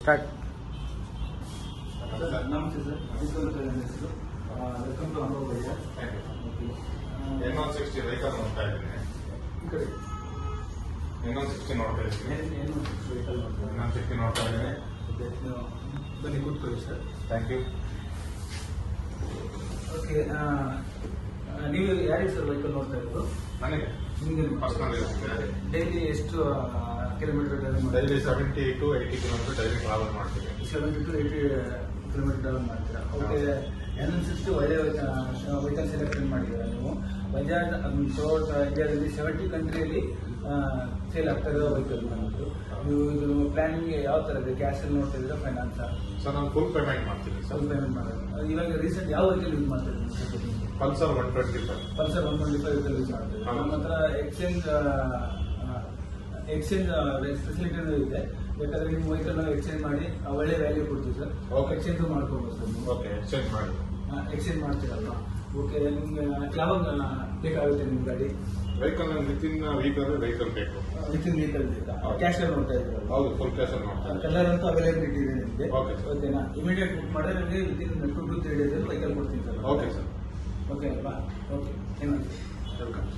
Start. ನಮಸ್ತೆ sir, ನನ್ನ ಹೆಸರು ವೆಲ್ಕಮ್ ಟು ಅನುಭವ ಭಯ್ಯ. N160 ವೆಹಿಕಲ್ ನೋಡ್ತಾ ಇದ್ದೀನಿ. ಈ ಕಡೆ N160 ನೋಡ್ತಾ ಇದ್ದೀನಿ. ಏನು ವೆಹಿಕಲ್ N160 ನೋಡ್ತಾ ಇದ್ದೀನಿ. ಬನ್ನಿ ಕೂತ್ಕೊಳ್ಳಿ ಸರ್. Thank you. ಓಕೆ, ನೀವು ಯಾರಿಗೆ ಸರ್ ವೆಹಿಕಲ್ ನೋಡ್ತಾ ಇರೋದು? ನನಗೆ ನಿಮಗೆ ಪರ್ಸನಲ್ ಡೈಲಿ ಎಷ್ಟು ಕಿಲೋಮೀಟರ್ ಡ್ರೈವ್ ಮಾಡಿ? Daily 70 to 80 kilometre daily travel ಮಾಡ್ತೀವಿ. 70 to 80 ಕಿಲೋಮೀಟರ್ ಡ್ರೈವ್ ಮಾಡ್ತೀರಾ? ಓಕೆ, N160 ಒಳ್ಳೆ ವೆಹಿಕಲ್ ಸೆಲೆಕ್ಷನ್ ಮಾಡಿದ್ದೀರಾ ನೀವು. ಬಜಾಜ್ ಥ್ರೂಔಟ್ ಇಂಡಿಯಾದಲ್ಲಿ 70 ಕಂಟ್ರಿಯಲ್ಲಿ ಸೇಲ್ ಆಗ್ತಾ ಇರೋ ವೆಹಿಕಲ್ ನಮ್ಮದು. ನೀವು ಇದು ಪ್ಲಾನಿಂಗ್ ಯಾವ ಥರ ಇದೆ? ಕ್ಯಾಶಲ್ಲಿ ನೋಡ್ತಾ ಇದ್ದೀರಾ, ಫೈನಾನ್ಸ್? ಸರ್ ನಾನು ಫುಲ್ ಪೇಮೆಂಟ್ ಮಾಡ್ತೀನಿ ಸರ್. ಫುಲ್ ಪೇಮೆಂಟ್ ಮಾಡೋದು. ಇವಾಗ ರೀಸೆಂಟ್ ಯಾವ ವೆಹಿಕಲ್ ಯೂಸ್ ಮಾಡ್ತಾ ಇದ್ದೀವಿ? ಪಲ್ಸರ್ 125. ಪಲ್ಸರ್ 125 ವೆಹಿಕಲ್ ಯೂಸ್ ಮಾಡ್ತೀವಿ. ನಮ್ಮ ಹತ್ರ ಎಕ್ಸ್ಚೇಂಜ್ ಫೆಸಿಲಿಟಿನೂ ಇದೆ. ಬೇಕಾದ್ರೆ ನಿಮ್ಮ ವೆಹಿಕಲ್ ನಾವು ಎಕ್ಸ್ಚೇಂಜ್ ಮಾಡಿ ಒಳ್ಳೆ ವ್ಯಾಲ್ಯೂ ಕೊಡ್ತೀವಿ ಸರ್. Okay. ಎಕ್ಸ್ಚೇಂಜ್ ಮಾಡ್ಕೊಬೋದು ಸರ್ ನೀವು. ಓಕೆ, ಎಕ್ಸ್ಚೇಂಜ್ ಮಾಡಿ. ಎಕ್ಸ್ಚೇಂಜ್ ಮಾಡ್ತೀರಲ್ವಾ? ಓಕೆ, ನಿಮ್ಗೆ ಯಾವಾಗ ಬೇಕಾಗುತ್ತೆ ನಿಮ್ಮ ಗಾಡಿ? ವೆಹಿಕಲ್ ನಂಗೆ ವಿತಿನ್ ವೀಕ್ ಅಂದ್ರೆ ವೆಹಿಕಲ್ ಬೇಕು. ವಿತಿನ್ ವೀಕಲ್ ಕ್ಯಾಶ್ ನೋಡ್ತಾ ಇದ್ದೀರಲ್ಲ? ಹೌದು, ಫುಲ್ ಕ್ಯಾಶ್ ಅಲ್ಲಿ ನೋಡ್ತಾ ಇದ್ದೀನಿ. ಕಲರ್ ಅಂತೂ ಅವೈಲೇಬಿಲಿಟಿ ಇದೆ ನಿಮಗೆ. Okay, sir. ಓಕೆನಾ? ಇಮಿಡಿಯೇಟ್ ಬುಕ್ ಮಾಡಿದ್ರೆ ನಿಮಗೆ ವಿತಿನ್ 2 to 3 ಡೇಸ್ ವೆಹಿಕಲ್ ಕೊಡ್ತೀನಿ ಸರ್. Okay sir. ಓಕೆ ಅಲ್ವಾ? Okay, thank you. ವೆಲ್ಕಮ್.